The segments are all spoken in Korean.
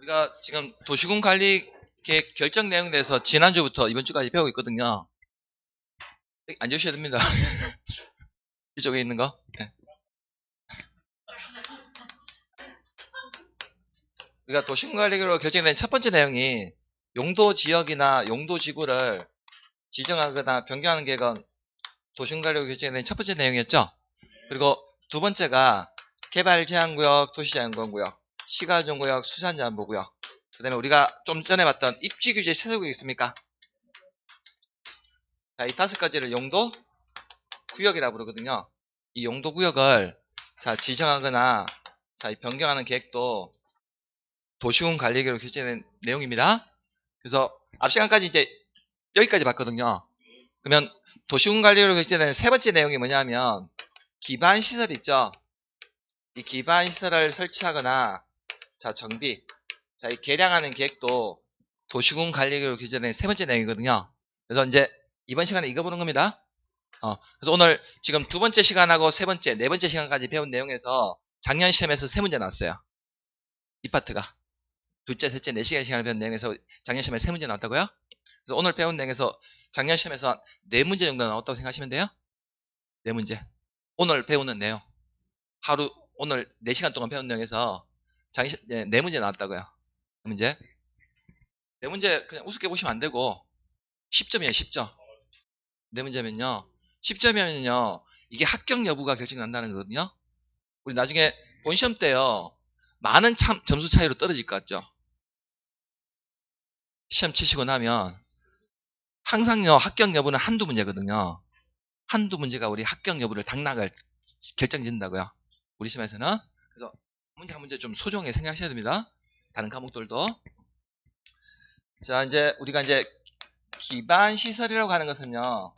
우리가 지금 도시군 관리 계획 결정 내용에 대해서 지난주부터 이번 주까지 배우고 있거든요. 앉으셔야 됩니다. 이쪽에 있는 거. 네. 우리가 도시군 관리 계획으로 결정된 첫 번째 내용이 용도 지역이나 용도 지구를 지정하거나 변경하는 계획은 도시군 관리로 결정된 첫 번째 내용이었죠. 그리고 두 번째가 개발 제한구역, 도시 제한구역, 시가전구역, 수산자원부구역. 그 다음에 우리가 좀 전에 봤던 입지규제 세세구역 있습니까? 자, 이 다섯 가지를 용도 구역이라고 부르거든요. 이 용도 구역을 자, 지정하거나 자, 변경하는 계획도 도시군 관리계획으로 결정된 내용입니다. 그래서 앞 시간까지 이제 여기까지 봤거든요. 그러면 도시군 관리계획으로 결정된 세 번째 내용이 뭐냐면 기반시설 있죠. 이 기반시설을 설치하거나 자, 정비, 자, 이 개량하는 계획도 도시군 관리계획으로 결정된 세 번째 내용이거든요. 그래서 이제 이번 시간에 이거 보는 겁니다. 그래서 오늘 지금 두 번째 시간하고 세 번째, 네 번째 시간까지 배운 내용에서 작년 시험에서 세 문제 나왔어요. 이 파트가. 둘째, 셋째, 네 시간을 배운 내용에서 작년 시험에 세 문제 나왔다고요? 그래서 오늘 배운 내용에서 작년 시험에서 네 문제 정도 나왔다고 생각하시면 돼요? 네 문제. 오늘 배우는 내용. 하루, 오늘 4시간 동안 배운 내용에서 네 문제 나왔다고요. 네 문제. 네 문제 그냥 우습게 보시면 안 되고 10점이에요, 10점. 네 문제면요. 10점이면요. 이게 합격 여부가 결정이 난다는 거거든요. 우리 나중에 본시험 때요. 많은 점수 차이로 떨어질 것 같죠. 시험 치시고 나면 항상요. 합격 여부는 한두 문제거든요. 한두 문제가 우리 합격 여부를 당락을 결정짓는다고요. 우리 시험에서는. 그래서 문제 한 문제 좀 소중하게 생각하셔야 됩니다. 다른 과목들도. 자, 이제 우리가 이제 기반시설이라고 하는 것은요.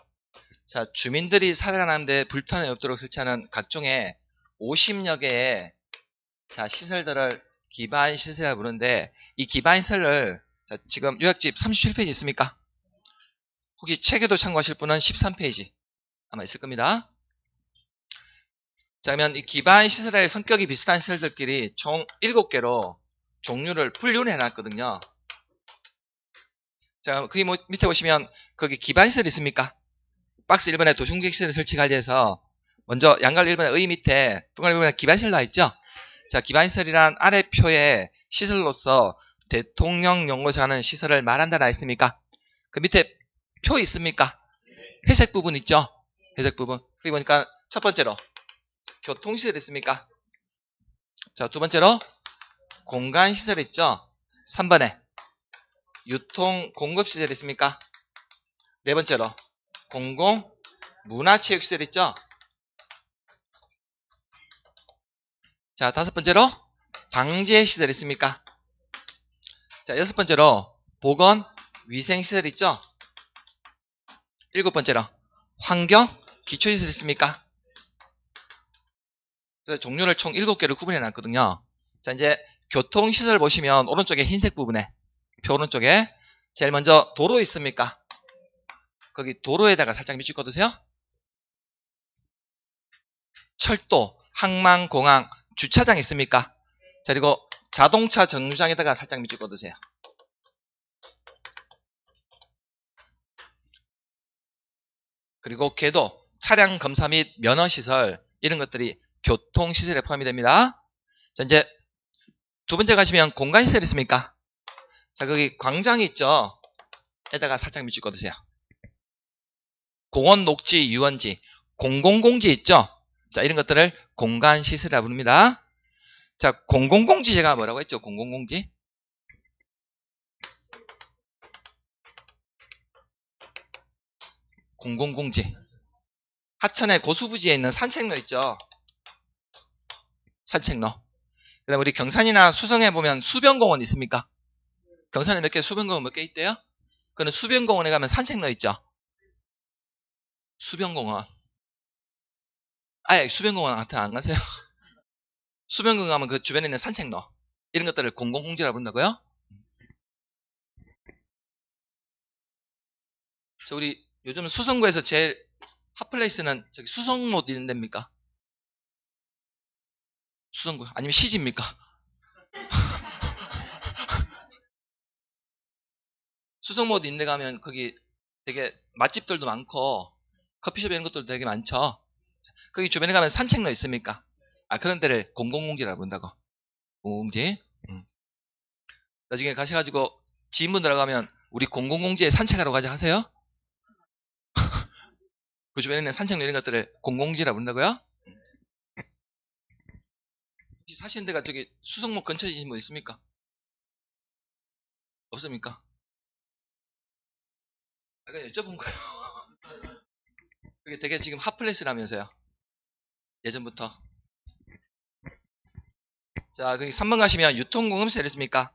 자, 주민들이 살아가는데 불편함이 없도록 설치하는 각종의 50여 개의 자, 시설들을 기반시설이라고 부르는데 이 기반시설을 자, 지금 요약집 37페이지 있습니까? 혹시 책에도 참고하실 분은 13페이지 아마 있을 겁니다. 자, 그러면 이 기반시설의 성격이 비슷한 시설들끼리 총 7개로 종류를 분류를 해놨거든요. 자, 거기 밑에 보시면 거기 기반시설 있습니까? 박스 1번에 도시공객시설 설치 관리해서 먼저 양갈 1번에 의 밑에 동갈 1번에 기반시설 나와있죠? 자, 기반시설이란 아래 표에 시설로서 대통령 연구소 하는 시설을 말한다 나있습니까? 그 밑에 표 있습니까? 회색 부분 있죠? 회색 부분. 거기 보니까 첫 번째로 교통시설 있습니까? 자, 두 번째로 공간시설 있죠? 3번에 유통 공급시설 있습니까? 네 번째로 공공 문화체육시설 있죠? 자, 다섯 번째로 방제시설 있습니까? 자, 여섯 번째로 보건 위생시설 있죠? 일곱 번째로 환경 기초시설 있습니까? 그래서 종류를 총 7개로 구분해 놨거든요. 자, 이제 교통시설 보시면 오른쪽에 흰색 부분에 표 오른쪽에 제일 먼저 도로 있습니까? 거기 도로에다가 살짝 밑줄 꺼두세요. 철도, 항만, 공항, 주차장 있습니까? 자, 그리고 자동차 정류장에다가 살짝 밑줄 꺼두세요. 그리고 궤도, 차량 검사 및 면허시설 이런 것들이 교통시설에 포함이 됩니다. 자, 이제 두 번째 가시면 공간시설 있습니까? 자, 거기 광장이 있죠? 에다가 살짝 밑줄 꺼두세요. 공원, 녹지, 유원지, 공공공지 있죠? 자, 이런 것들을 공간시설이라고 부릅니다. 자, 공공공지 제가 뭐라고 했죠? 공공공지? 공공공지. 하천의 고수부지에 있는 산책로 있죠? 산책로. 그 다음에 우리 경산이나 수성에 보면 수변공원 있습니까? 경산에 몇 개, 수변공원 몇 개 있대요? 그는 수변공원에 가면 산책로 있죠? 수변공원. 아예 수변공원 같은 안 가세요? 수변공원 가면 그 주변에 있는 산책로. 이런 것들을 공공공지라고 부른다고요? 저 우리 요즘 수성구에서 제일 핫플레이스는 저기 수성로 있는 데입니까? 수성구 아니면 시지입니까? 수성모드 인데 가면 거기 되게 맛집들도 많고 커피숍 이런 것들도 되게 많죠. 거기 주변에 가면 산책로 있습니까? 그런 데를 공공공지라고 부른다고. 공공공지. 나중에 가셔가지고 지인분 들어가면 우리 공공공지에 산책하러 가자 하세요? 그 주변에 있는 산책로 이런 것들을 공공지라고 부른다고요? 혹시 사시는 데가 저기 수성모 근처에 계신 분 있습니까? 없습니까? 그냥 여쭤본 거예요. 그게 되게 지금 핫플레이스라면서요. 예전부터. 자, 거기 3번 가시면 유통공업시설 있습니까?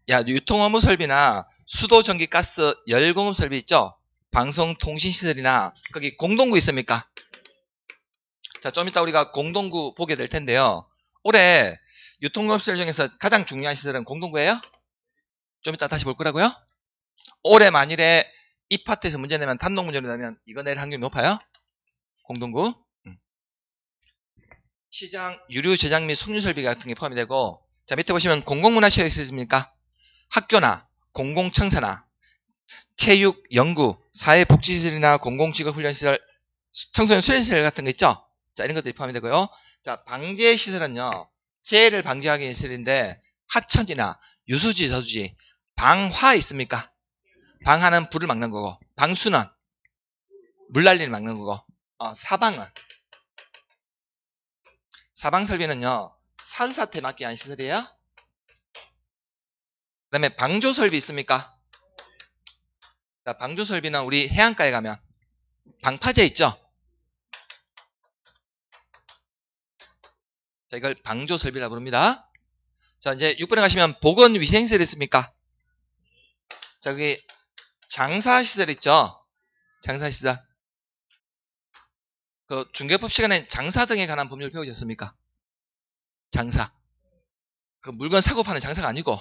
유통업무 설비나 수도, 전기, 가스, 열공업 설비 있죠? 방송통신시설이나 거기 공동구 있습니까? 자, 좀 이따 우리가 공동구 보게 될 텐데요. 올해 유통공업시설 중에서 가장 중요한 시설은 공동구예요? 좀 이따 다시 볼 거라고요? 올해 만일에 이 파트에서 문제 내면 단독 문제로 나면 이거 낼 확률이 높아요? 공동구. 시장, 유류 제작 및 송유 설비 같은 게 포함이 되고, 자, 밑에 보시면 공공문화시설 있습니까? 학교나 공공청사나 체육, 연구, 사회복지시설이나 공공직업훈련시설, 청소년 수련시설 같은 거 있죠? 자, 이런 것들이 포함이 되고요. 자, 방제시설은요, 재해를 방지하기 위한 시설인데, 하천이나 유수지, 저수지, 방화 있습니까? 방화는 불을 막는 거고, 방수는 물난리를 막는 거고, 사방은, 사방설비는요, 산사태 막기 위한 시설이에요. 그 다음에 방조설비 있습니까? 자, 방조설비는 우리 해안가에 가면 방파제 있죠? 자, 이걸 방조설비라고 부릅니다. 자, 이제 6번에 가시면 보건위생시설 있습니까? 자, 여기 장사시설 있죠? 장사시설. 그 중개법 시간에 장사 등에 관한 법률 배우셨습니까? 장사. 그 물건 사고 파는 장사가 아니고,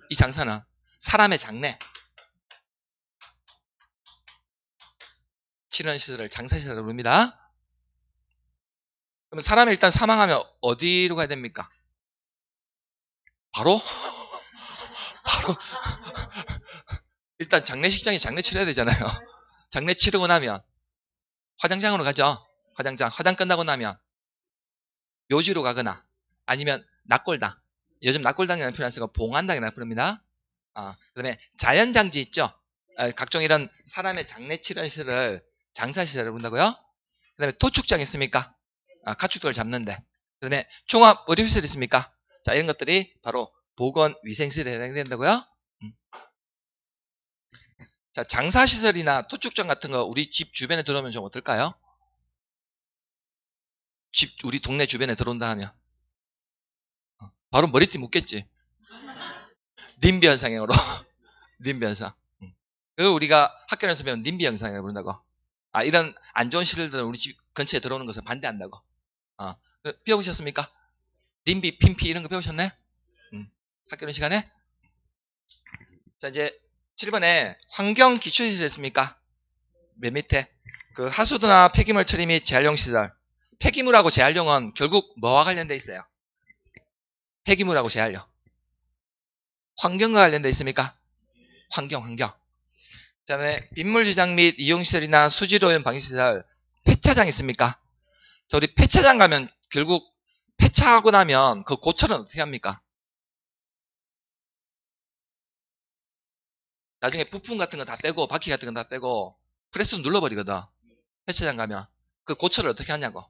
이 장사는 사람의 장례, 치료하는 시설을 장사시설이라고 부릅니다. 그러면 사람이 일단 사망하면 어디로 가야 됩니까? 바로 일단 장례식장에 장례 치러야 되잖아요. 장례 치르고 나면 화장장으로 가죠. 화장 끝나고 나면 묘지로 가거나 아니면 낙골당, 요즘 낙골당이라는 표현 안 쓰고 봉안당이라는 부릅니다. 그 다음에 자연장지 있죠. 각종 이런 사람의 장례 치르는 시설을 장사시설을 부른다고요. 그 다음에 도축장 있습니까? 가축들을 잡는데. 그 다음에 종합 의료시설 있습니까? 자, 이런 것들이 바로 보건위생시설에 해당된다고요. 자, 장사시설이나 도축장 같은 거 우리 집 주변에 들어오면 좀 어떨까요? 우리 동네 주변에 들어온다 하면 바로 머리띠 묶겠지. 님비 현상으로. 님비 현상. 그걸 우리가 학교에서 배운 님비 현상이라고 부른다고. 이런 안 좋은 시설들은 우리 집 근처에 들어오는 것을 반대한다고. 배워보셨습니까? 님비, 핀피 이런 거 배우셨네? 학교는 시간에? 자, 이제 7번에 환경 기초시설 있습니까? 맨 밑에. 그 하수도나 폐기물 처리 및 재활용 시설. 폐기물하고 재활용은 결국 뭐와 관련돼 있어요? 폐기물하고 재활용. 환경과 관련돼 있습니까? 환경. 그 다음에 빗물 저장 및 이용시설이나 수질오염 방지시설. 폐차장 있습니까? 자, 우리 폐차장 가면 결국 폐차하고 나면 그 고철은 어떻게 합니까? 나중에 부품 같은 거 다 빼고 바퀴 같은 거 다 빼고 프레스 눌러버리거든. 폐차장 가면 그 고철을 어떻게 하냐고.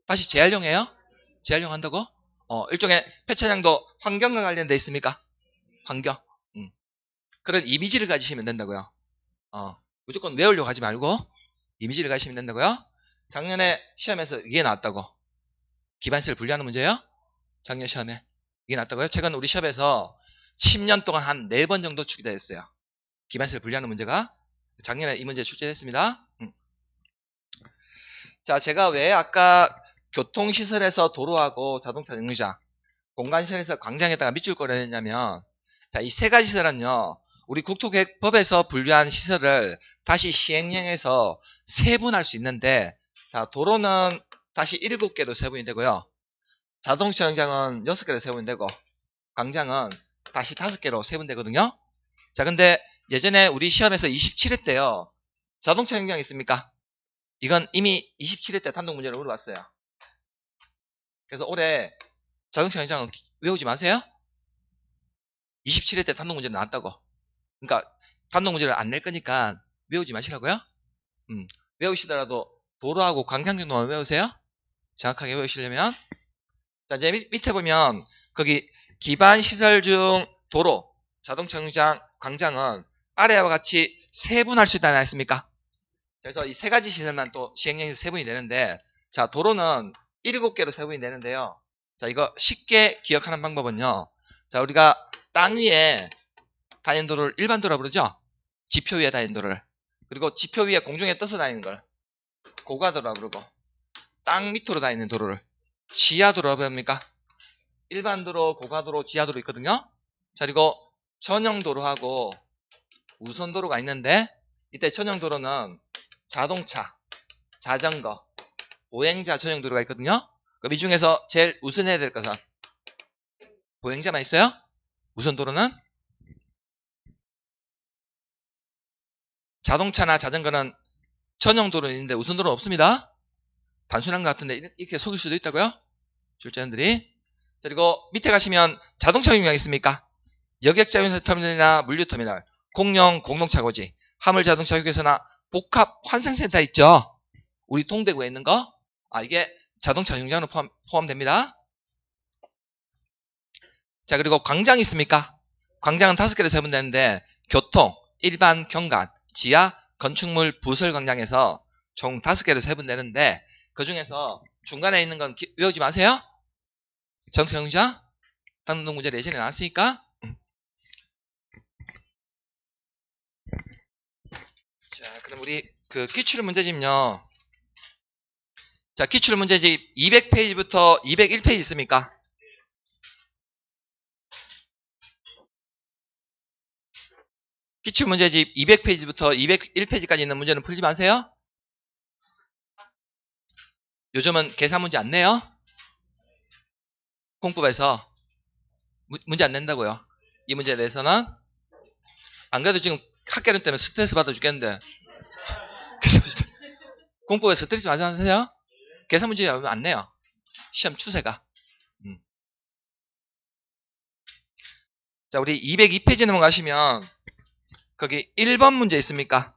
다시 재활용해요? 재활용한다고? 일종의 폐차장도 환경과 관련돼 있습니까? 환경. 그런 이미지를 가지시면 된다고요. 무조건 외우려고 하지 말고 이미지를 가지시면 된다고요. 작년에 시험에서 이게 나왔다고. 기반시설 분리하는 문제예요? 작년 시험에 이게 나왔다고요? 최근 우리 시험에서 10년 동안 한 4번 정도 출제됐어요. 기반시설 분리하는 문제가. 작년에 이 문제 출제됐습니다. 자, 제가 왜 아까 교통시설에서 도로하고 자동차 정류장, 공간시설에서 광장에다가 밑줄 거려 했냐면, 자, 이 세 가지 시설은요, 우리 국토계획법에서 분류한 시설을 다시 시행령해서 세분할 수 있는데, 자, 도로는 다시 7개로 세분이 되고요. 자동차 정류장은 6개로 세분이 되고, 광장은 다시 5개로 세분되거든요. 자, 근데 예전에 우리 시험에서 27회 때요. 자동차 경량 있습니까? 이건 이미 27회 때 단독 문제로 물어봤어요. 그래서 올해 자동차 경량은 외우지 마세요. 27회 때 단독 문제로 나왔다고. 그러니까 단독 문제를 안 낼 거니까 외우지 마시라고요. 외우시더라도 도로하고 광장 정도만 외우세요. 정확하게 외우시려면. 자, 이제 밑에 보면 거기 기반 시설 중 도로, 자동차 경량, 광장은 아래와 같이 세분할 수 있다는 했습니까? 그래서 이 세 가지 시설만 또 시행령에서 세분이 되는데, 자, 도로는 7개로 세분이 되는데요. 자, 이거 쉽게 기억하는 방법은요. 자, 우리가 땅 위에 다니는 도로를 일반 도로라 부르죠? 지표 위에 다니는 도로를. 그리고 지표 위에 공중에 떠서 다니는 걸 고가도로라 부르고, 땅 밑으로 다니는 도로를 지하도로라 부릅니까? 일반 도로, 고가도로, 지하도로 있거든요. 자, 그리고 전용도로하고 우선도로가 있는데, 이때 전용도로는 자동차, 자전거, 보행자 전용도로가 있거든요. 그럼 이 중에서 제일 우선해야 될 것은 보행자만 있어요? 우선도로는 자동차나 자전거는 전용도로는 있는데 우선도로는 없습니다. 단순한 것 같은데 이렇게 속일 수도 있다고요? 출제원들이. 그리고 밑에 가시면 자동차 경량 있습니까? 여객자동차터미널이나 물류터미널, 공영 공동차고지, 화물자동차 휴게소나 복합 환승센터 있죠? 우리 동대구에 있는 거? 이게 자동차 경량으로 포함됩니다. 자, 그리고 광장 있습니까? 광장은 5개로 세분되는데 교통, 일반, 경관, 지하, 건축물, 부설 광장에서 총 5개로 세분되는데 그 중에서 중간에 있는 건 외우지 마세요. 자동차 경량 단독 문제 예전에 나왔으니까. 자, 그럼 우리 그 기출 문제집요. 자, 기출 문제집 200페이지부터 201페이지 있습니까? 기출 문제집 200페이지부터 201페이지까지 있는 문제는 풀지 마세요. 요즘은 계산 문제 안 내요. 공법에서 문제 안 낸다고요. 이 문제에 대해서는. 안 그래도 지금 학계론 때문에 스트레스 받아 죽겠는데 공법에 스트레스 많이 하세요? 계산 문제 안 내요. 시험 추세가. 자, 우리 202페이지 넘어가시면 거기 1번 문제 있습니까?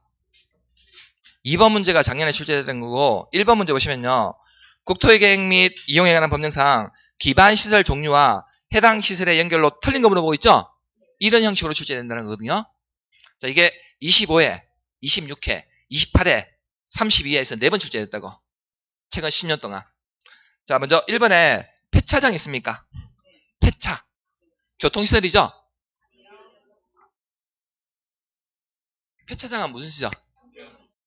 2번 문제가 작년에 출제된 거고 1번 문제 보시면요. 국토의 계획 및 이용에 관한 법령상 기반 시설 종류와 해당 시설의 연결로 틀린 거 물어보고 있죠? 이런 형식으로 출제된다는 거거든요. 자, 이게 25회, 26회, 28회, 32회에서 4번 출제됐다고. 최근 10년 동안. 자, 먼저 1번에 폐차장 있습니까? 폐차. 교통시설이죠? 폐차장은 무슨 시설?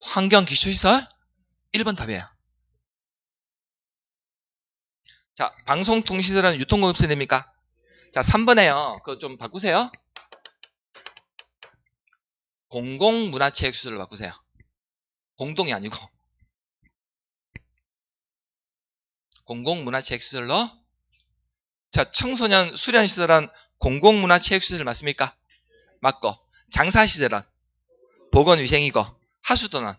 환경기초시설? 1번 답이에요. 자, 방송통신시설은 유통공급시설입니까? 자, 3번에요. 그거 좀 바꾸세요. 공공문화체육시설로 바꾸세요. 공동이 아니고. 공공문화체육시설로. 자, 청소년 수련시설은 공공문화체육시설 맞습니까? 맞고. 장사시설은 보건위생이고. 하수도는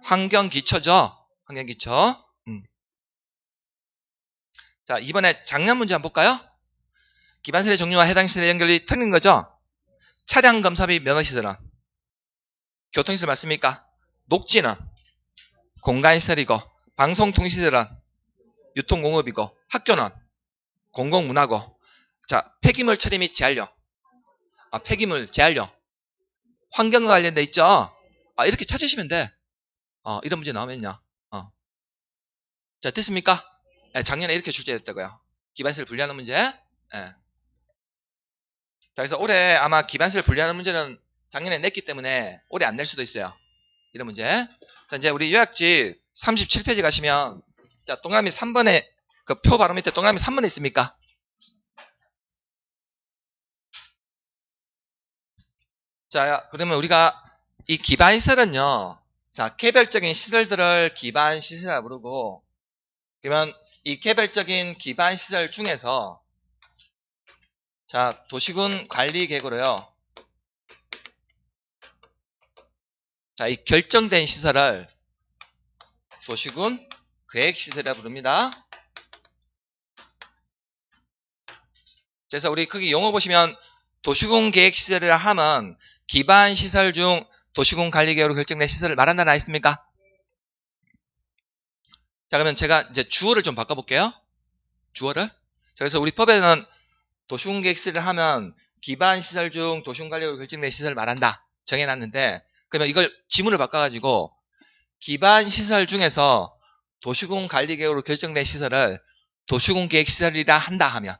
환경기초죠? 환경기초. 자, 이번에 작년 문제 한번 볼까요? 기반시설의 종류와 해당 시설의 연결이 틀린 거죠? 차량 검사비 면허시설은 교통시설 맞습니까? 녹지는 공간시설이고, 방송통신시설은 유통공업이고, 학교는 공공문화고. 자, 폐기물 처리 및 재활용. 폐기물 재활용. 환경과 관련돼 있죠? 이렇게 찾으시면 돼. 이런 문제 나오면요. 자, 됐습니까? 작년에 이렇게 출제됐다고요. 기반시설 분리하는 문제. 자, 그래서 올해 아마 기반시설 분리하는 문제는 작년에 냈기 때문에 올해 안 낼 수도 있어요. 이런 문제. 자, 이제 우리 요약지 37페이지 가시면, 자, 동그라미 3번에, 그 표 바로 밑에 동그라미 3번에 있습니까? 자, 그러면 우리가 이 기반시설은요, 자, 개별적인 시설들을 기반시설이라고 부르고, 그러면 이 개별적인 기반시설 중에서, 자, 도시군 관리계획으로요, 자, 이 결정된 시설을 도시군 계획시설이라 부릅니다. 그래서 우리 거기 용어 보시면 도시군 계획시설이라 하면 기반시설 중 도시군 관리계획으로 결정된 시설을 말한다 나 있습니까? 자, 그러면 제가 이제 주어를 좀 바꿔볼게요. 주어를. 자, 그래서 우리 법에는 도시군 계획시설을 하면 기반시설 중 도시군 관리계획으로 결정된 시설을 말한다. 정해놨는데, 그러면 이걸 지문을 바꿔가지고 기반시설 중에서 도시군 관리계획으로 결정된 시설을 도시군 계획시설이라 한다 하면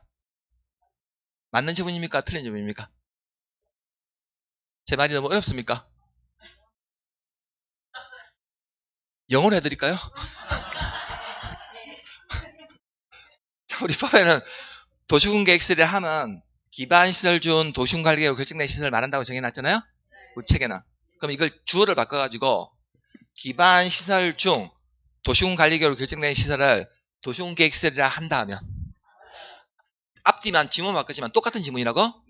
맞는 지문입니까? 틀린 지문입니까? 제 말이 너무 어렵습니까? 영어로 해드릴까요? 자, 우리 법에는 도시군 계획시설을 하면 기반시설 중 도시군 관리계획으로 결정된 시설을 말한다고 정해놨잖아요? 우리 책에는. 그럼 이걸 주어를 바꿔가지고 기반시설 중 도시군 관리계획으로 결정된 시설을 도시군 계획시설이라 한다 하면 앞뒤만 지문 바꾸지만 똑같은 지문이라고?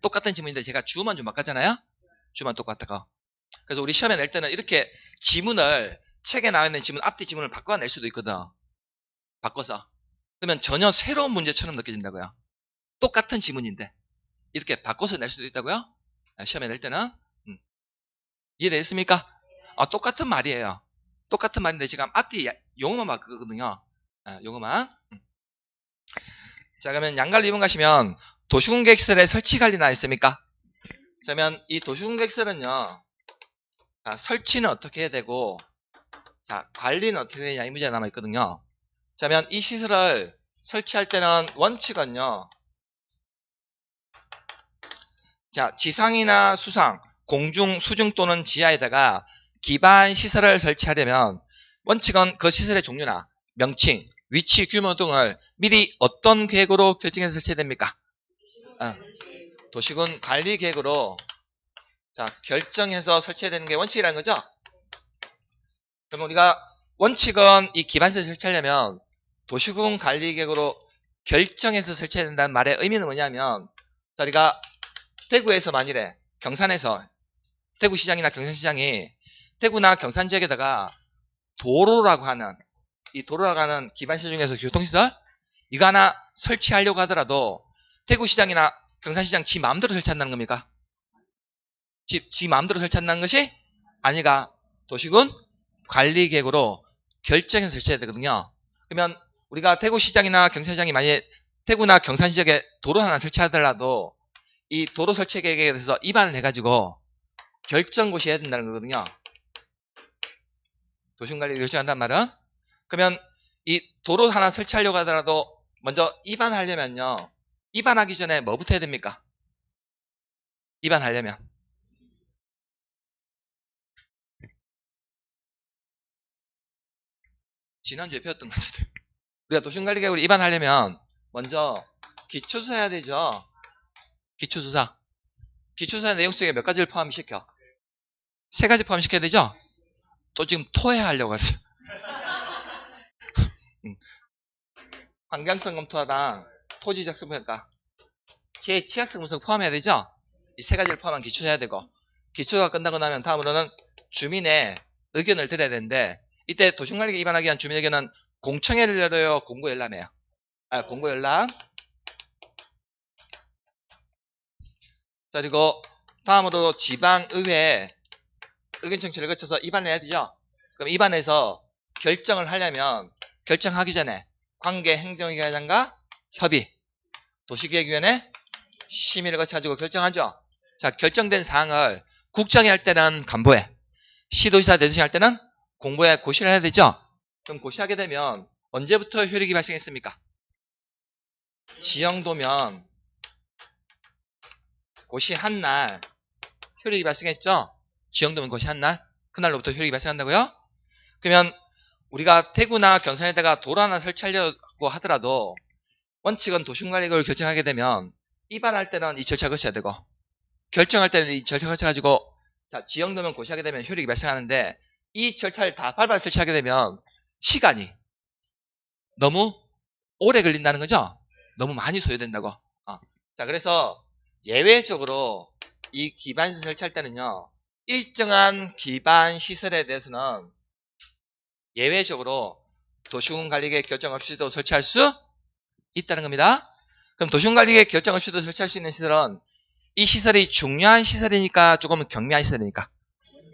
똑같은 지문인데 제가 주어만 좀 바꿨잖아요? 주어만 똑같다고. 그래서 우리 시험에 낼 때는 이렇게 지문을 책에 나와 있는 지문 앞뒤 지문을 바꿔낼 수도 있거든. 바꿔서. 그러면 전혀 새로운 문제처럼 느껴진다고요. 똑같은 지문인데 이렇게 바꿔서 낼 수도 있다고요? 시험에 낼 때는. 이해됐습니까? 똑같은 말이에요. 똑같은 말인데 지금 앞뒤 용어만 바꾸거든요. 용어만. 자, 그러면 양갈 2번 가시면 도시군 계획시설의 설치 관리나 있습니까? 자, 그러면 이 도시군 계획시설은요. 설치는 어떻게 해야 되고 자, 관리는 어떻게 되냐 이 문제가 남아있거든요. 자, 그러면 이 시설을 설치할 때는 원칙은요. 자, 지상이나 수상, 공중, 수중 또는 지하에다가 기반 시설을 설치하려면 원칙은 그 시설의 종류나 명칭, 위치, 규모 등을 미리 어떤 계획으로 결정해서 설치해야 됩니까? 도시군 관리 계획으로 자, 결정해서 설치해야 되는 게 원칙이라는 거죠? 그럼 우리가 원칙은 이 기반시설 설치하려면 도시군 관리 계획으로 결정해서 설치해야 된다는 말의 의미는 뭐냐면 우리가 대구에서 만일에 경산에서 대구시장이나 경산시장이 대구나 경산 지역에다가 도로라고 하는 이 도로라고 하는 기반시설 중에서 교통시설 이거 하나 설치하려고 하더라도 대구시장이나 경산시장 지 마음대로 설치한다는 겁니까? 지 마음대로 설치한다는 것이 아니가 도시군 관리계획으로 결정해서 설치해야 되거든요. 그러면 우리가 대구시장이나 경산시장이 만약에 대구나 경산시장에 도로 하나 설치하더라도 이 도로 설치 계획에 대해서 입안을 해가지고 결정고시 해야 된다는 거거든요. 도시군관리 결정한다는 말은 그러면 이 도로 하나 설치하려고 하더라도 먼저 입안하려면요. 입안하기 전에 뭐부터 해야 됩니까? 입안하려면 지난주에 배웠던 것 같은데 우리가 도시군관리계획으로 입안하려면 먼저 기초조사 해야 되죠. 기초조사. 기초조사 내용 속에 몇 가지를 포함시켜? 3가지 포함시켜야 되죠? 또 지금 토해하려고 하세요. 환경성 검토랑 토지 작성 평가, 제 취약성 분석 포함해야 되죠? 이 3가지를 포함한 기초조사 해야 되고 기초조사가 끝나고 나면 다음으로는 주민의 의견을 들어야 되는데 이때 도시군관리계획 입안하기 위한 주민 의견은 공청회를 열어요? 공고열람해요? 공고열람. 자, 그리고 다음으로 지방의회 의견 청취를 거쳐서 입안을 해야 되죠? 그럼 입안에서 결정을 하려면 결정하기 전에 관계 행정기관장과 협의, 도시계획위원회 심의를 거쳐가지고 결정하죠. 자, 결정된 사항을 국정에 할 때는 간부회, 시도지사 대도시 할 때는 공보에 고시를 해야 되죠. 그럼 고시하게 되면 언제부터 효력이 발생했습니까? 지형도면 고시한 날 효력이 발생했죠. 지형도면 고시한 날 그날로부터 효력이 발생한다고요? 그러면 우리가 대구나 경산에다가 도로 하나 설치하려고 하더라도 원칙은 도시군관리계획을 결정하게 되면 입안할 때는 이 절차를 거쳐야 되고 결정할 때는 이 절차를 거쳐가지고 자, 지형도면 고시하게 되면 효력이 발생하는데 이 절차를 다 발발 설치하게 되면 시간이 너무 오래 걸린다는 거죠. 너무 많이 소요된다고. 자, 그래서 예외적으로 이 기반시설 설치할 때는요. 일정한 기반 시설에 대해서는 예외적으로 도시군관리계획 결정 없이도 설치할 수 있다는 겁니다. 그럼 도시군관리계획 결정 없이도 설치할 수 있는 시설은 이 시설이 중요한 시설이니까 조금은 경미한 시설이니까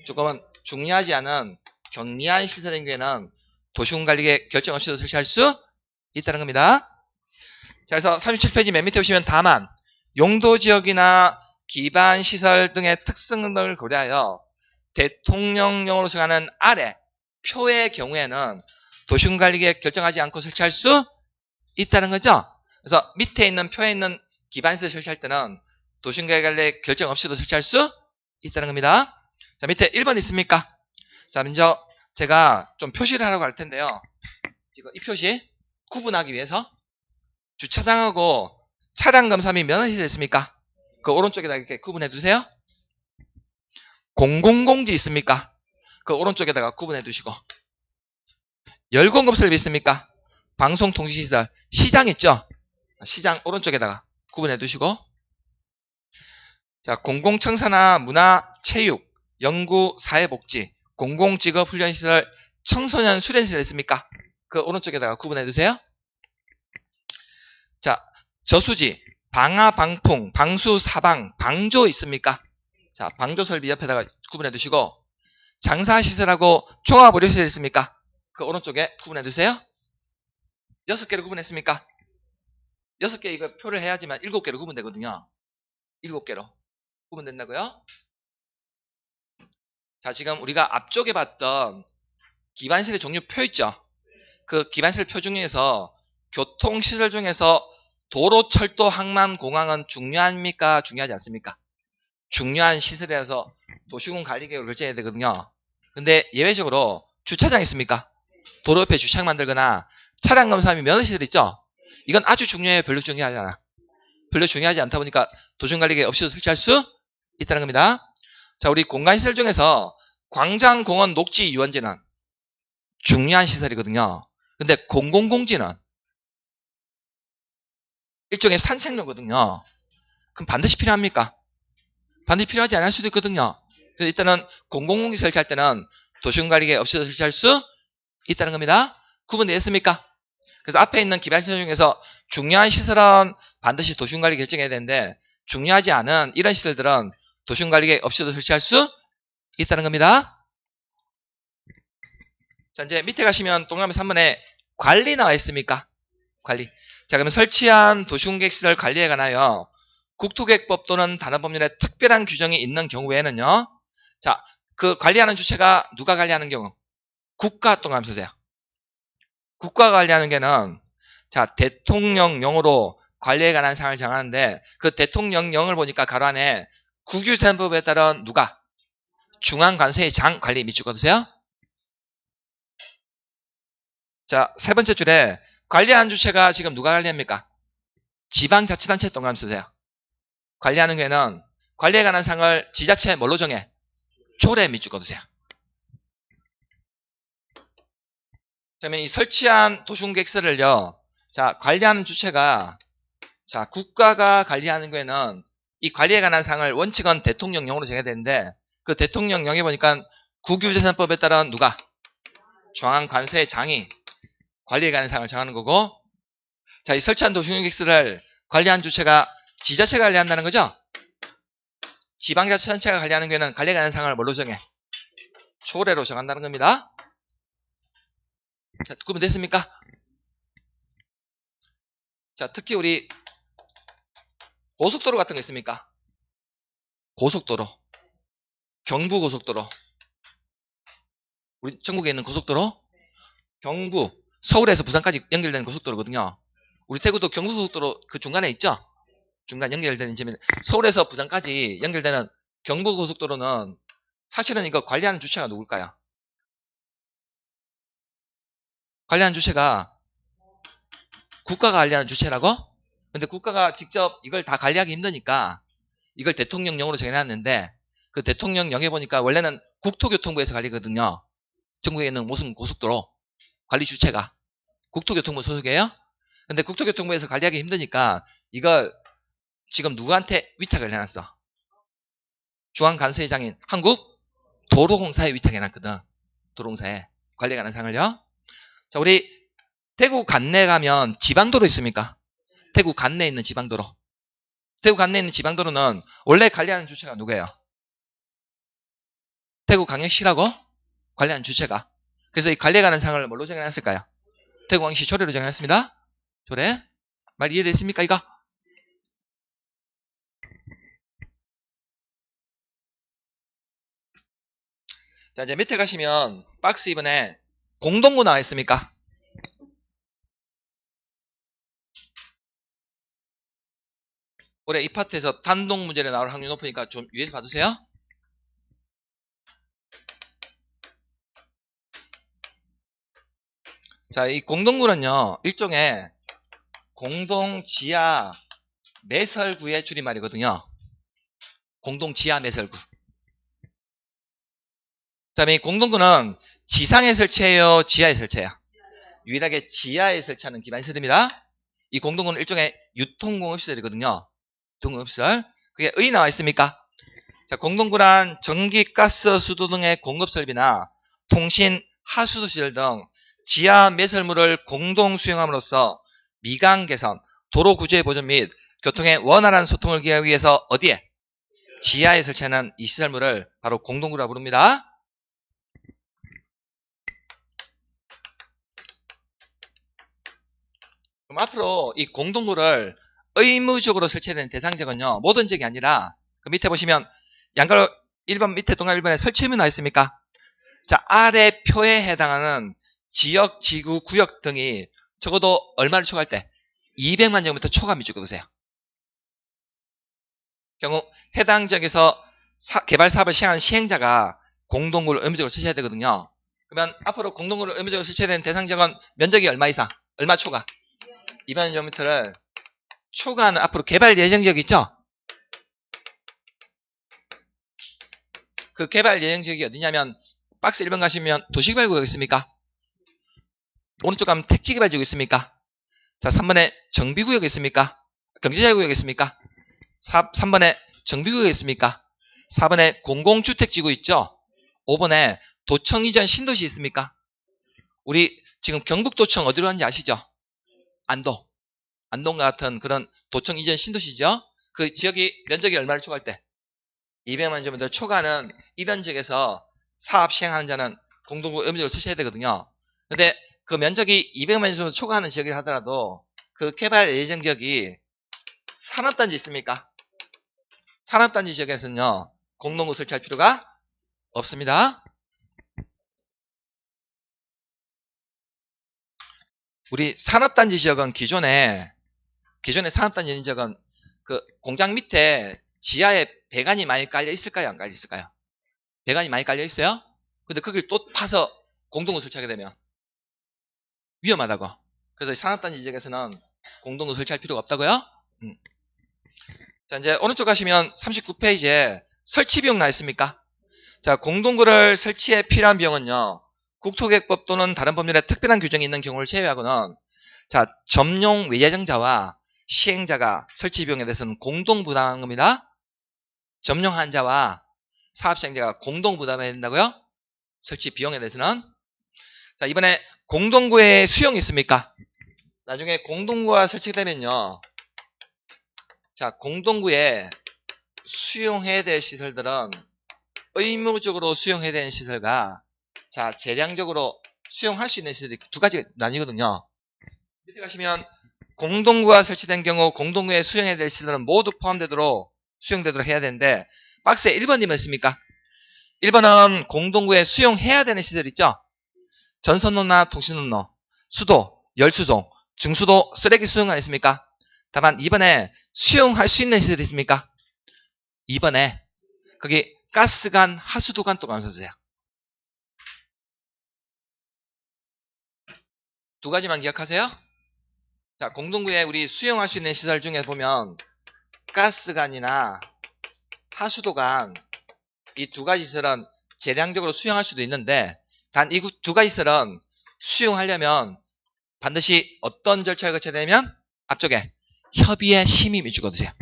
조금은 중요하지 않은 경미한 시설인 경우에는 도시군관리계획 결정 없이도 설치할 수 있다는 겁니다. 자, 그래서 37페이지 맨 밑에 보시면 다만 용도지역이나 기반시설 등의 특성 등을 고려하여 대통령령으로 정하는 아래 표의 경우에는 도시군관리계획 결정하지 않고 설치할 수 있다는 거죠. 그래서 밑에 있는 표에 있는 기반시설 설치할 때는 도시군관리계획 결정 없이도 설치할 수 있다는 겁니다. 자, 밑에 1번 있습니까? 자, 먼저 제가 좀 표시를 하라고 할 텐데요. 지금 이 표시 구분하기 위해서 주차장하고 차량 검사 및 면허시설 있습니까? 그 오른쪽에다 이렇게 구분해 두세요. 공공공지 있습니까? 그 오른쪽에다가 구분해 두시고 열공급설비 있습니까? 방송통신시설 시장 있죠? 시장 오른쪽에다가 구분해 두시고 자, 공공청사나 문화, 체육, 연구, 사회복지, 공공직업훈련시설, 청소년 수련시설 있습니까? 그 오른쪽에다가 구분해 두세요. 자, 저수지, 방화, 방풍, 방수, 사방, 방조 있습니까? 자, 방조 설비 옆에다가 구분해 두시고 장사시설하고 종합의료시설 있습니까? 그 오른쪽에 구분해 두세요. 6개로 구분했습니까? 6개 이거 표를 해야지만 7개로 구분되거든요. 7개로 구분된다고요? 자, 지금 우리가 앞쪽에 봤던 기반시설의 종류 표 있죠? 그 기반시설 표 중에서 교통시설 중에서 도로, 철도, 항만, 공항은 중요합니까? 중요하지 않습니까? 중요한 시설이라서 도시군 관리계획을 결정해야 되거든요. 근데 예외적으로 주차장 있습니까? 도로 옆에 주차장 만들거나 차량 검사 및 면허시설 있죠? 이건 아주 중요해요. 별로 중요하지 않아. 별로 중요하지 않다 보니까 도시군관리계획 없이도 설치할 수 있다는 겁니다. 자, 우리 공간시설 중에서 광장, 공원, 녹지, 유원지는 중요한 시설이거든요. 근데 공공공지는 일종의 산책로거든요. 그럼 반드시 필요합니까? 반드시 필요하지 않을 수도 있거든요. 그래서 일단은 공공공지 설치할 때는 도시군관리계획 없이도 설치할 수 있다는 겁니다. 구분되었습니까? 그래서 앞에 있는 기반시설 중에서 중요한 시설은 반드시 도시군관리 결정해야 되는데 중요하지 않은 이런 시설들은 도시군관리계획 없이도 설치할 수 있다는 겁니다. 자, 이제 밑에 가시면 동그라미 3번에 관리 나와 있습니까? 관리. 자, 그러면 설치한 도시군계획시설 관리에 관하여 국토계획법 또는 다른 법률에 특별한 규정이 있는 경우에는요. 자, 그 관리하는 주체가 누가 관리하는 경우? 국가 동그라미 쓰세요. 국가가 관리하는 게는 자, 대통령령으로 관리에 관한 사항을 정하는데 그 대통령령을 보니까 가로 안에 국유재산법에 따른 누가? 중앙관세의 장 관리 밑줄 그어두세요. 자, 세 번째 줄에 관리하는 주체가 지금 누가 관리합니까? 지방자치단체 동그라미 쓰세요. 관리하는 게는 관리에 관한 사항을 지자체 뭘로 정해? 조례 밑줄 그어두세요. 그러면 이 설치한 도시군계획시설을요. 자, 관리하는 주체가 자, 국가가 관리하는 거에는 이 관리에 관한 사항을 원칙은 대통령령으로 정해야 되는데 그 대통령령에 보니까 국유재산법에 따른 누가? 중앙관세의 장이 관리에 관한 사항을 정하는 거고 자, 이 설치한 도시군계획시설을 관리한 주체가 지자체가 관리한다는 거죠? 지방자치단체가 관리하는 거에는 관리에 관한 사항을 뭘로 정해? 조례로 정한다는 겁니다. 자, 구분됐습니까? 자, 특히 우리 고속도로 같은 거 있습니까? 고속도로, 경부고속도로, 우리 전국에 있는 고속도로, 경부, 서울에서 부산까지 연결되는 고속도로거든요. 우리 대구도 경부고속도로 그 중간에 있죠? 중간 연결되는 지점에 서울에서 부산까지 연결되는 경부고속도로는 사실은 이거 관리하는 주체가 누굴까요? 관리하는 주체가 국가가 관리하는 주체라고? 근데 국가가 직접 이걸 다 관리하기 힘드니까 이걸 대통령령으로 정해놨는데 그 대통령령에 보니까 원래는 국토교통부에서 관리거든요. 전국에 있는 무슨 고속도로 관리 주체가 국토교통부 소속이에요. 근데 국토교통부에서 관리하기 힘드니까 이걸 지금 누구한테 위탁을 해놨어? 중앙관세장인 한국 도로공사에 위탁해놨거든. 도로공사에 관리관한 상을요. 자, 우리 대구 관내 가면 지방도로 있습니까? 대구 관내에 있는 지방도로. 대구 관내에 있는 지방도로는 원래 관리하는 주체가 누구예요? 대구광역시라고 관리하는 주체가. 그래서 이 관리에 관한 상을 뭘로 정해놨을까요? 대구광역시 조례로 정해놨습니다. 조례. 말 이해됐습니까, 이거? 자, 이제 밑에 가시면 박스 2번에 공동구 나와 있습니까? 올해 이 파트에서 단독 문제를 나올 확률이 높으니까 좀 위에서 봐주세요. 자, 이 공동구는요, 일종의 공동지하 매설구의 줄임말이거든요. 공동지하 매설구. 그 다음에 이 공동구는 지상에 설치해요, 지하에 설치해요? 유일하게 지하에 설치하는 기반시설입니다. 이 공동구는 일종의 유통공업시설이거든요. 유통공업시설. 그게 의 나와 있습니까? 자, 공동구란 전기, 가스, 수도 등의 공급설비나 통신, 하수도 시설 등 지하 매설물을 공동 수용함으로써 미강 개선, 도로 구조의 보존 및 교통의 원활한 소통을 기하기 위해서 어디에? 지하에 설치하는 이 시설물을 바로 공동구라 부릅니다. 그럼 앞으로 이 공동구를 의무적으로 설치해야 되는 대상지역은요, 모든 지역이 아니라 그 밑에 보시면 양가로 1번 밑에 동그라미 1번에 설치 의무 나와 있습니까? 자, 아래 표에 해당하는 지역, 지구, 구역 등이 적어도 얼마를 초과할 때? 200만 제곱미터 초과 밑줄 그으세요. 경우 해당 지역에서 개발 사업을 시행하는 시행자가 공동구를 의무적으로 설치해야 되거든요. 그러면 앞으로 공동구를 의무적으로 설치해야 되는 대상 지역은 면적이 얼마 이상? 얼마 초과? 200만 제곱미터를 초과하는 앞으로 개발 예정 지역이 있죠? 그 개발 예정 지역이 어디냐면 박스 1번 가시면 도시개발구역 있습니까? 오른쪽 가면 택지개발지구 있습니까? 자, 3번에 정비구역 있습니까? 경제자유구역 있습니까? 3번에 정비구역 있습니까? 4번에 공공주택지구 있죠? 5번에 도청 이전 신도시 있습니까? 우리 지금 경북도청 어디로 가는지 아시죠? 안동과 같은 그런 도청 이전 신도시죠? 그 지역이 면적이 얼마를 초과할 때? 200만 제곱미터 초과하는 이런 지역에서 사업 시행하는 자는 공동구 의무적으로 쓰셔야 되거든요. 근데 그 면적이 200만 제곱미터 초과하는 지역이라 하더라도 그 개발 예정 지역이 산업단지 있습니까? 산업단지 지역에서는요, 공동구 설치할 필요가 없습니다. 우리 산업단지 지역은 기존에 산업단지 지역은 그 공장 밑에 지하에 배관이 많이 깔려 있을까요? 안 깔려 있을까요? 배관이 많이 깔려 있어요? 근데 거기를 또 파서 공동구 설치하게 되면 위험하다고. 그래서 산업단지 지역에서는 공동구 설치할 필요가 없다고요? 자, 이제 오른쪽 가시면 39페이지에 설치 비용 나 있습니까? 자, 공동구를 설치에 필요한 비용은요, 국토계획법 또는 다른 법률에 특별한 규정이 있는 경우를 제외하고는, 자, 점용 외예정자와 시행자가 설치 비용에 대해서는 공동 부담하는 겁니다. 점용한 자와 사업 시행자가 공동 부담해야 된다고요? 설치 비용에 대해서는. 자, 이번에 공동구의 수용이 있습니까? 나중에 공동구가 설치되면요, 자, 공동구에 수용해야 될 시설들은 의무적으로 수용해야 되는 시설과, 자, 재량적으로 수용할 수 있는 시설이 두 가지가 나뉘거든요. 밑에 가시면 공동구가 설치된 경우 공동구에 수용해야 될 시설은 모두 포함되도록 수용되도록 해야 되는데, 박스에 1번이면 있습니까? 1번은 공동구에 수용해야 되는 시설 있죠? 전선로나 통신로너, 수도, 열수송, 중수도, 쓰레기 수용 안 있습니까? 다만 2번에 수용할 수 있는 시설이 있습니까? 2번에 거기 가스관, 하수도관 또 감춰주세요. 두 가지만 기억하세요. 자, 공동구에 우리 수용할 수 있는 시설 중에 보면 가스관이나 하수도관, 이 두 가지 시설은 재량적으로 수용할 수도 있는데, 단 이 두 가지 시설은 수용하려면 반드시 어떤 절차를 거쳐야 되냐면 앞쪽에 협의의 심의 위주 거두세요.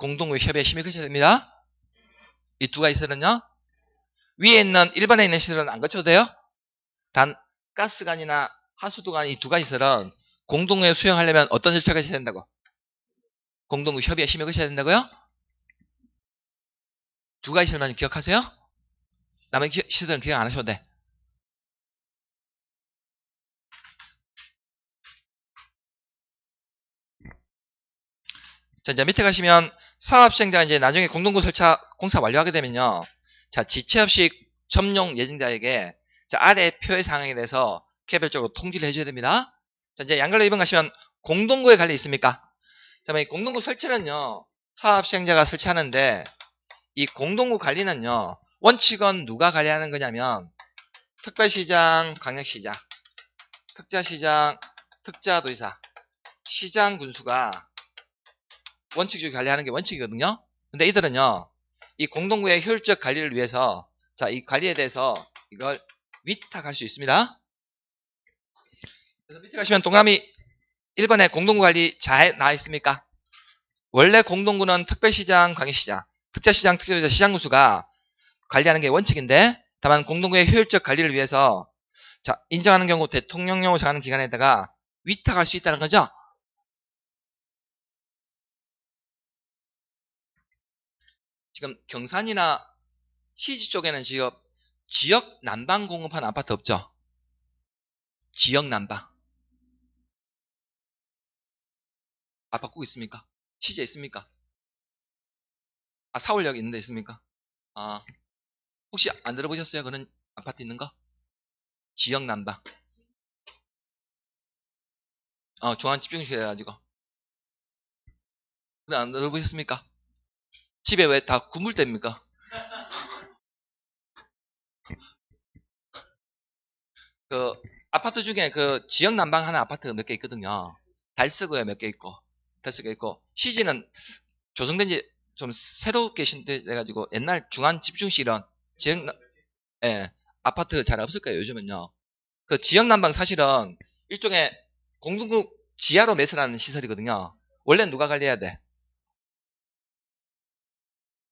공동구 협의에 힘이 거쳐야 됩니다. 이 두 가지 시설은요. 위에 있는 1번에 있는 시설은 안 거쳐도 돼요. 단 가스관이나 하수도관 이 두 가지 시설은 공동구에 수용하려면 어떤 절차가 있어야 된다고? 공동구 협의에 힘이 거쳐야 된다고요? 두 가지 시설만 기억하세요. 나머지 시설은 기억 안 하셔도 돼. 자, 이제 밑에 가시면 사업시행자가 이제 나중에 공동구 설차 공사 완료하게 되면요. 자, 지체 없이 점용 예정자에게 자, 아래 표의 사항에 대해서 개별적으로 통지를 해줘야 됩니다. 자, 이제 양갈로 2번 가시면 공동구에 관리 있습니까? 자, 이 공동구 설치는요. 사업시행자가 설치하는데 이 공동구 관리는요. 원칙은 누가 관리하는 거냐면 특별시장, 광역시장, 특자시장, 특자도지사, 시장군수가 원칙적으로 관리하는 게 원칙이거든요. 근데 이들은요, 이 공동구의 효율적 관리를 위해서, 자, 이 관리에 대해서 이걸 위탁할 수 있습니다. 그래서 밑에 가시면 동그라미 1번에 공동구 관리 잘 나와 있습니까? 원래 공동구는 특별시장, 광역시장, 특자시장, 특자도지사, 시장군수가 관리하는 게 원칙인데, 다만 공동구의 효율적 관리를 위해서, 자, 인정하는 경우 대통령령으로 정하는 기관에다가 위탁할 수 있다는 거죠. 지금 경산이나 시지 쪽에는 지역 난방 공급하는 아파트 없죠? 지역 난방. 아파트 꼭 있습니까? 시지에 있습니까? 아, 서울역 있는 데 있습니까? 아, 혹시 안 들어보셨어요? 그런 아파트 있는 거? 지역 난방. 중앙 집중시켜 해가지고. 근데 안 들어보셨습니까? 집에 왜 다 구물대입니까? 그 아파트 중에 그 지역 난방 하는 아파트가 몇 개 있거든요. 달서구에 몇 개 있고, 달서구에 있고, 시지는 조성된 지 좀 새롭게 신대돼가지고 옛날 중앙 집중시 이런 지역 예, 아파트 잘 없을 거예요 요즘은요. 그 지역 난방 사실은 일종의 공동구 지하로 매설하는 시설이거든요. 원래는 누가 관리해야 돼?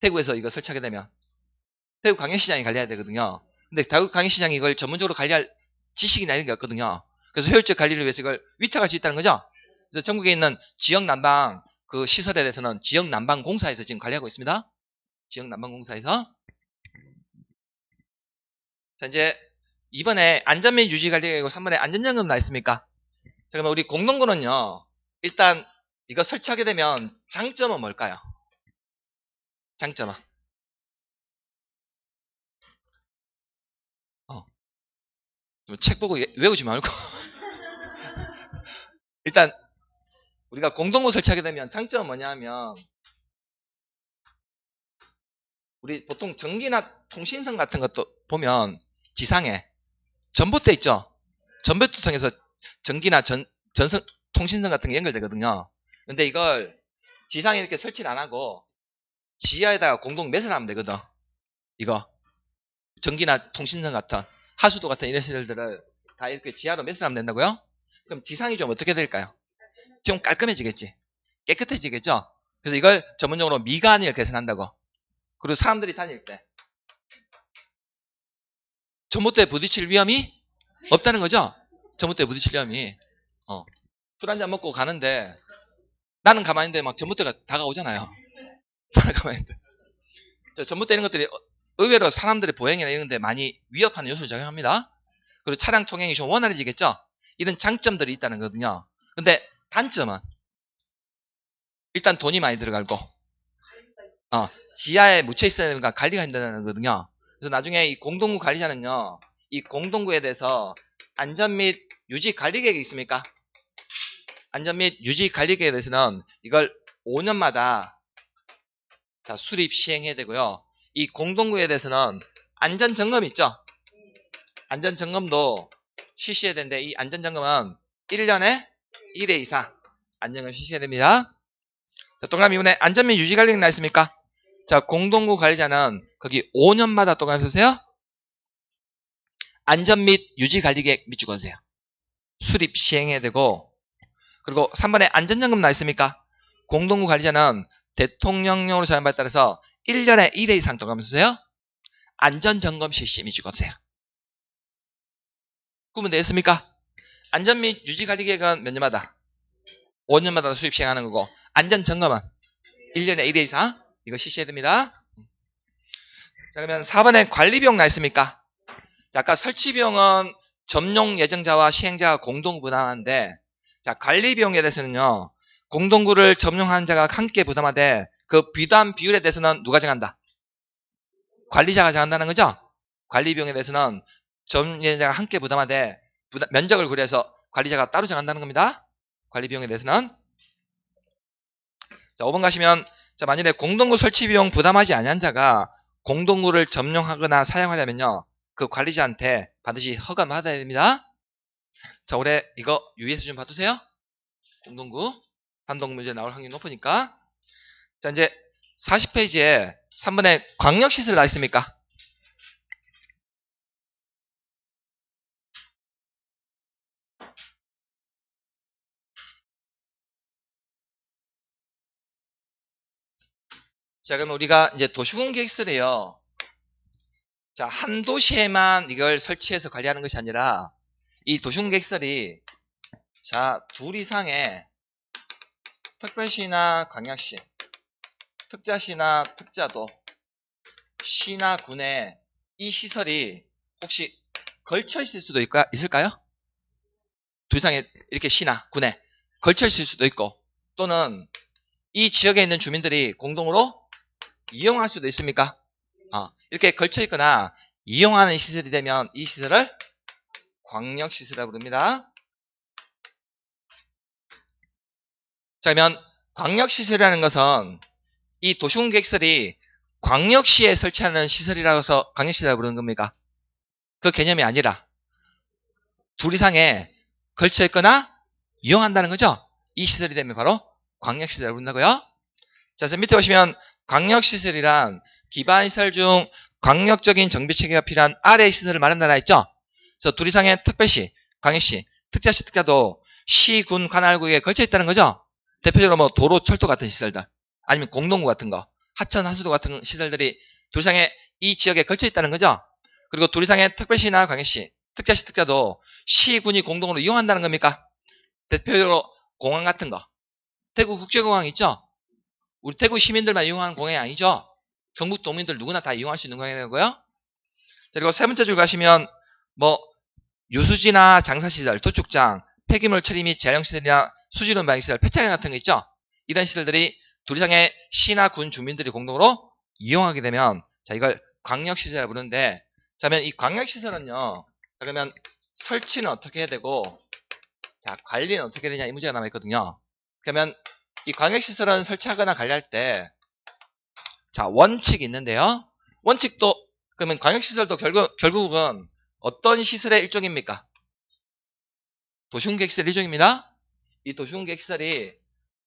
대구에서 이거 설치하게 되면 대구 광역시장이 관리해야 되거든요. 근데 대구 광역시장이 이걸 전문적으로 관리할 지식이나 이런 게 없거든요. 그래서 효율적 관리를 위해서 이걸 위탁할 수 있다는 거죠. 그래서 전국에 있는 지역 난방 그 시설에 대해서는 지역 난방 공사에서 지금 관리하고 있습니다. 지역 난방 공사에서. 자, 이제 2번에 안전 및 유지 관리이고 3번에 안전점검 나 있습니까? 자, 그러면 우리 공동구는요. 일단 이거 설치하게 되면 장점은 뭘까요? 장점은 책 보고 외우지 말고 일단 우리가 공동구 설치하게 되면 장점은 뭐냐 하면 우리 보통 전기나 통신선 같은 것도 보면 지상에 전봇대 있죠. 전봇대 통해서 전기나 전선 통신선 같은 게 연결되거든요. 근데 이걸 지상에 이렇게 설치를 안 하고 지하에다가 공동 매설하면 되거든. 이거 전기나 통신선 같은 하수도 같은 이런 시설들을 다 이렇게 지하로 매설하면 된다고요? 그럼 지상이 좀 어떻게 될까요? 좀 깔끔해지겠지. 깨끗해지겠죠. 그래서 이걸 전문적으로 미간을 개선한다고. 그리고 사람들이 다닐 때 전봇대에 부딪힐 위험이 없다는 거죠. 전봇대에 부딪힐 위험이. 술 한잔 먹고 가는데 나는 가만히 있는데 막 전봇대가 다가오잖아요. 나는 가만히 있는데. 전봇대 이런 것들이 의외로 사람들의 보행이나 이런 데 많이 위협하는 요소를 작용합니다. 그리고 차량 통행이 좀 원활해지겠죠. 이런 장점들이 있다는 거거든요. 근데 단점은 일단 돈이 많이 들어가고 지하에 묻혀 있어야 되니까 관리가 힘들다는 거거든요. 그래서 나중에 이 공동구 관리자는요. 이 공동구에 대해서 안전 및 유지 관리 계획이 있습니까? 안전 및 유지 관리 계획에 대해서는 이걸 5년마다 수립 시행해야 되고요. 이 공동구에 대해서는 안전점검 있죠? 안전점검도 실시해야 되는데 이 안전점검은 1년에 1회 이상 안전점검 실시해야 됩니다. 자, 동그라미 이번에 안전 및 유지 관리가 나 있습니까? 자, 공동구 관리자는 거기 5년마다 동그라미 쓰세요. 안전 및 유지 관리 계획 밑줄 그어주세요. 수립 시행해야 되고 그리고 3번에 안전점검 나 있습니까? 공동구 관리자는 대통령령으로 정한 바에 따라서 1년에 2대 이상 돌아가면서요. 안전점검 실시 및 주거세요. 그러면 되겠습니까? 안전 및 유지관리계획은 몇 년마다? 5년마다 수립 시행하는 거고 안전점검은 1년에 2대 이상 이거 실시해야 됩니다. 자, 그러면 4번에 관리비용 나 있습니까? 자, 아까 설치비용은 점용 예정자와 시행자가 공동 부담하는데 자, 관리비용에 대해서는요. 공동구를 점용한 자가 함께 부담하되 그 부담 비율에 대해서는 누가 정한다? 관리자가 정한다는 거죠? 관리비용에 대해서는 점용 예정자가 함께 부담하되 면적을 고려해서 관리자가 따로 정한다는 겁니다. 관리비용에 대해서는. 자, 5번 가시면 자, 만일에 공동구 설치비용 부담하지 않은 자가 공동구를 점용하거나 사용하려면요. 그 관리자한테 반드시 허가를 받아야 됩니다. 자, 올해 이거 유의해서 좀 봐두세요. 공동구 단독문제 나올 확률이 높으니까. 자, 이제 40페이지에 3번에 광역시설 나와 있습니까? 자, 그러면 우리가 이제 도시군 계획서래요. 자, 한 도시에만 이걸 설치해서 관리하는 것이 아니라 이 도시군 계획설이 자, 둘 이상의 특별시나 광역시, 특자시나 특자도, 시나 군에 이 시설이 혹시 걸쳐 있을 수도 있을까요? 둘 이상의 이렇게 시나 군에 걸쳐 있을 수도 있고 또는 이 지역에 있는 주민들이 공동으로 이용할 수도 있습니까? 이렇게 걸쳐 있거나 이용하는 시설이 되면 이 시설을 광역시설이라고 부릅니다. 자, 그러면 광역시설이라는 것은 이 도시군 계획설이 광역시에 설치하는 시설이라고 해서 광역시설이라고 부르는 겁니까? 그 개념이 아니라 둘 이상에 걸쳐 있거나 이용한다는 거죠. 이 시설이 되면 바로 광역시설이라고 부른다고요. 자, 그래서 밑에 보시면 광역시설이란 기반시설 중 광역적인 정비체계가 필요한 아래의 시설을 말한다라 했죠. 그래서 둘 이상의 특별시, 광역시, 특자시, 특자도 시, 군, 관할구에 걸쳐 있다는 거죠. 대표적으로 뭐 도로, 철도 같은 시설들 아니면 공동구 같은 거, 하천, 하수도 같은 시설들이 둘 이상의 이 지역에 걸쳐 있다는 거죠. 그리고 둘 이상의 특별시나 광역시, 특자시, 특자도 시, 군이 공동으로 이용한다는 겁니까? 대표적으로 공항 같은 거. 대구 국제공항 있죠? 우리 대구 시민들만 이용하는 공항이 아니죠? 경북 도민들 누구나 다 이용할 수 있는 공항이라고요. 그리고 세 번째 줄 가시면 뭐 유수지나 장사시설, 도축장, 폐기물 처리 및 재활용시설이나 수질운 방시설, 폐차장 같은 거 있죠? 이런 시설들이 둘 이상의 시나 군 주민들이 공동으로 이용하게 되면 자, 이걸 광역시설이라고 부르는데 자, 그러면 이 광역시설은요. 자, 그러면 설치는 어떻게 해야 되고 자, 관리는 어떻게 되냐 이 문제가 남아있거든요. 그러면 이 광역시설은 설치하거나 관리할 때 자, 원칙이 있는데요. 원칙도 그러면 광역시설도 결국은 어떤 시설의 일종입니까? 도시군계획시설 일종입니다. 이 도시군계획시설이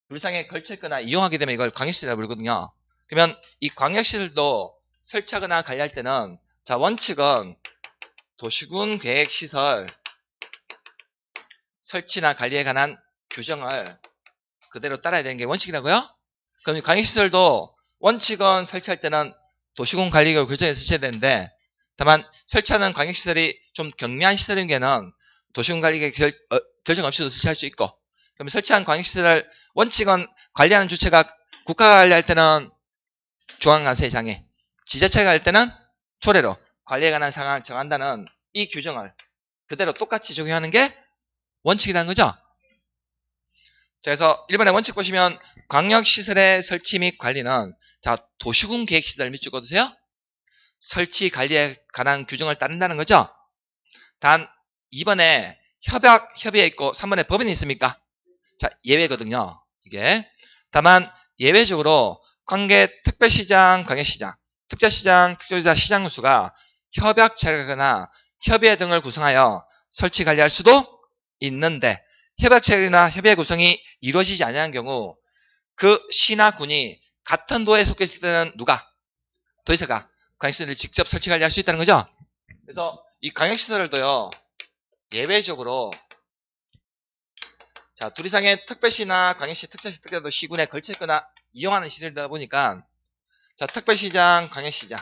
불상에 걸쳐있거나 이용하게 되면 이걸 광역시설이라고 부르거든요. 그러면 이 광역시설도 설치하거나 관리할 때는 자, 원칙은 도시군계획시설 설치나 관리에 관한 규정을 그대로 따라야 되는 게 원칙이라고요? 그럼 광역시설도 원칙은 설치할 때는 도시군 관리계획을 규정해서 설치해야 되는데 다만 설치하는 광역시설이 좀 경미한 시설인 게는 도시군 관리계획 결정 없이도 설치할 수 있고 그럼 설치한 광역시설을 원칙은 관리하는 주체가 국가가 관리할 때는 중앙관세장에 지자체가 할 때는 초례로 관리에 관한 상황을 정한다는 이 규정을 그대로 똑같이 적용하는 게 원칙이라는 거죠. 자, 그래서 1번의 원칙 보시면 광역시설의 설치 및 관리는 자, 도시군 계획시설 밑줄 그어두세요. 설치 관리에 관한 규정을 따른다는 거죠. 단 2번에 협의에 있고 3번에 법인이 있습니까? 자, 예외거든요. 이게 다만 예외적으로 관계 특별시장, 광역시장, 특자시장, 특조지사 시장 수가 협약체계거나 협의회 등을 구성하여 설치 관리할 수도 있는데 협약체계나 협의회 구성이 이루어지지 않는 경우 그 시나 군이 같은 도에 속해 있을 때는 누가? 도지사가 광역시설을 직접 설치 관리할 수 있다는 거죠. 그래서 이 광역시설도요 예외적으로 자, 둘 이상의 특별시나 광역시, 특자시, 특자도 시군에 걸쳐 있거나 이용하는 시설이다 보니까 자, 특별시장, 광역시장,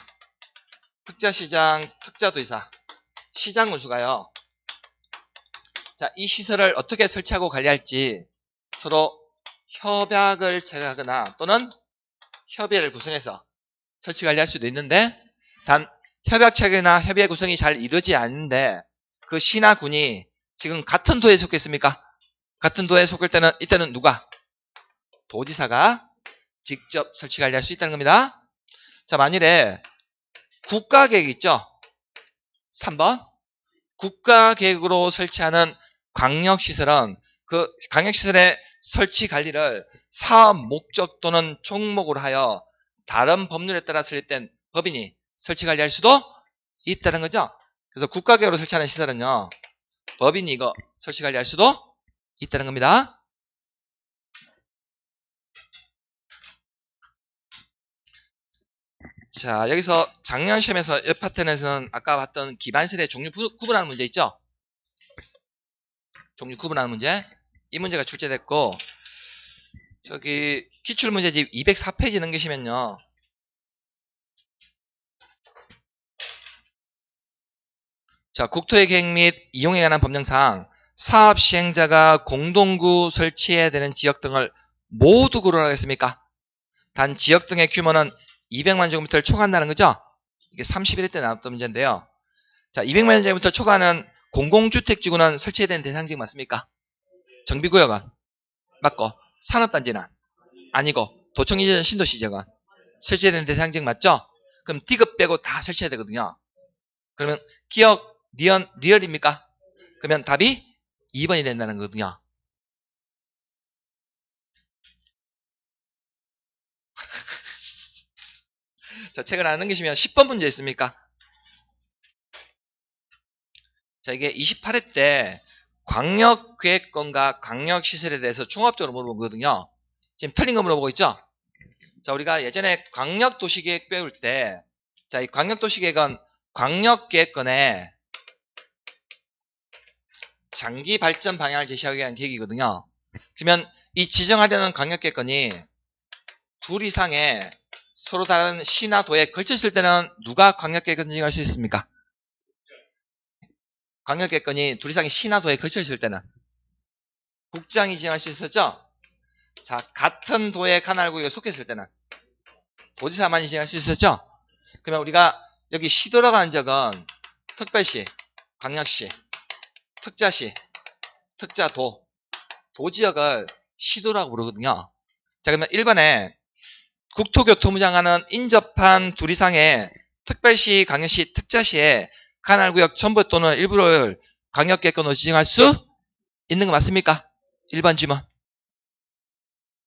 특자시장, 특자도지사, 시장군수가요. 자, 이 시설을 어떻게 설치하고 관리할지 서로 협약을 체결하거나 또는 협의회를 구성해서 설치 관리할 수도 있는데, 단 협약 체결이나 협의회 구성이 잘 이루어지지 않는데 그 시나 군이 지금 같은 도에 속했습니까? 같은 도에 속할 때는 이때는 누가? 도지사가 직접 설치 관리할 수 있다는 겁니다. 자, 만일에 국가계획 있죠? 3번 국가계획으로 설치하는 광역시설은 그 광역시설의 설치 관리를 사업 목적 또는 종목으로 하여 다른 법률에 따라 설립된 법인이 설치 관리할 수도 있다는 거죠. 그래서 국가계획으로 설치하는 시설은요, 법인이 이거 설치 관리할 수도 있다는 겁니다. 자, 여기서 작년 시험에서 옆 파트너에서는 아까 봤던 기반시설의 종류 구분하는 문제 있죠? 종류 구분하는 문제. 이 문제가 출제됐고, 저기 기출문제집 204페이지 넘기시면요, 자, 국토의 계획 및 이용에 관한 법령상 사업 시행자가 공동구 설치해야 되는 지역 등을 모두 고려하겠습니까? 단 지역 등의 규모는 200만 제곱미터를 초과한다는 거죠? 이게 31회 때 나왔던 문제인데요. 자, 200만 제곱미터 초과하는 공공주택지구는 설치해야 되는 대상지역 맞습니까? 정비구역은 맞고, 산업단지는 아니고, 도청이전 신도시지역은 설치해야 되는 대상지역 맞죠? 그럼 디귿 빼고 다 설치해야 되거든요. 그러면 기억, 니언, 리얼입니까? 그러면 답이 2번이 된다는 거거든요. 자, 책을 안 넘기시면 10번 문제 있습니까? 자, 이게 28회 때 광역계획권과 광역시설에 대해서 종합적으로 물어본 거거든요. 지금 틀린 거 물어보고 있죠? 자, 우리가 예전에 광역도시계획 배울 때, 자, 이 광역도시계획은 광역계획권에 장기 발전 방향을 제시하기 위한 계획이거든요. 그러면 이 지정하려는 광역계획권이 둘 이상의 서로 다른 시나 도에 걸쳐 있을 때는 누가 광역계획권 지정할 수 있습니까? 광역계획권이 둘 이상의 시나 도에 걸쳐 있을 때는 국장이 지정할 수 있었죠? 자, 같은 도에 관할구역에 속했을 때는 도지사만이 지정할 수 있었죠? 그러면 우리가 여기 시도라고 하는 적은 특별시, 광역시, 특자시, 특자도, 도지역을 시도라고 부르거든요. 자, 그러면 1번에 국토교통부 장관은 인접한 둘 이상의 특별시, 광역시, 특자시에 관할구역 전부 또는 일부를 광역계획권으로 지정할 수 있는 거 맞습니까? 1번 질문.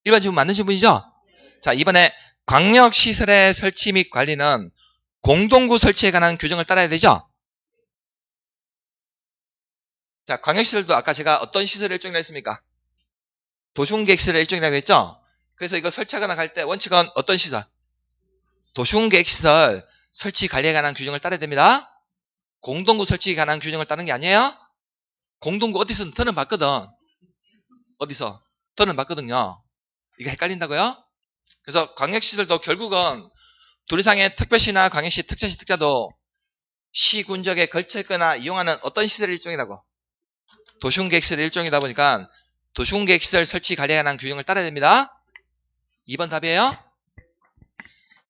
1번 질문 맞는 질문이죠? 자, 이번에 광역시설의 설치 및 관리는 공동구 설치에 관한 규정을 따라야 되죠? 자, 광역시설도 아까 제가 어떤 시설을 일종이라고 했습니까? 도시공계획시설의 일종이라고 했죠? 그래서 이거 설치하거나 갈 때 원칙은 어떤 시설? 도시공계획시설 설치 관리에 관한 규정을 따라야 됩니다. 공동구 설치에 관한 규정을 따르는 게 아니에요? 공동구 어디서 더는 봤거든. 어디서? 더는 봤거든요. 이거 헷갈린다고요? 그래서 광역시설도 결국은 둘 이상의 특별시나 광역시, 특자시, 특자도 시군적에 걸쳐있거나 이용하는 어떤 시설의 일종이라고? 도시공계획시설의 일종이다 보니까 도시공계획시설 설치 관리에 관한 규정을 따라야 됩니다. 2번 답이에요.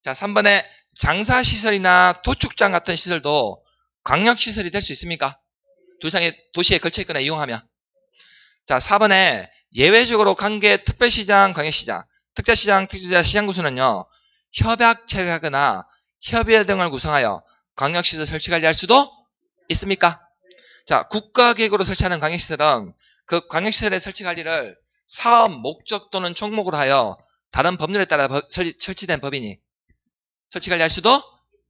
자, 3번에 장사시설이나 도축장 같은 시설도 광역시설이 될 수 있습니까? 둘 이상의 도시에 걸쳐있거나 이용하면. 자, 4번에 예외적으로 관계 특별시장, 광역시장, 특자시장, 특자 시장구수는요, 협약 체결하거나 협의회 등을 구성하여 광역시설 설치 관리할 수도 있습니까? 자, 국가계획으로 설치하는 광역시설은 그 광역시설의 설치 관리를 사업 목적 또는 총목으로 하여 다른 법률에 따라 설치된 법인이 설치 관리할 수도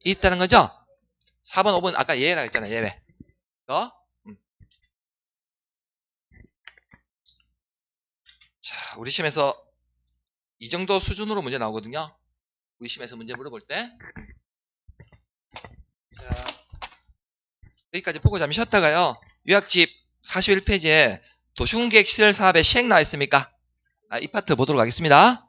있다는 거죠? 4번, 5번 아까 예외라고 했잖아요. 예외. 자, 우리 시험에서 이 정도 수준으로 문제 나오거든요. 우리 시험에서 문제 물어볼 때. 자, 여기까지 보고 잠시 쉬었다가요. 요약집 41페이지에 도시공계획시설 사업의 시행 나와 있습니까? 이 파트 보도록 하겠습니다.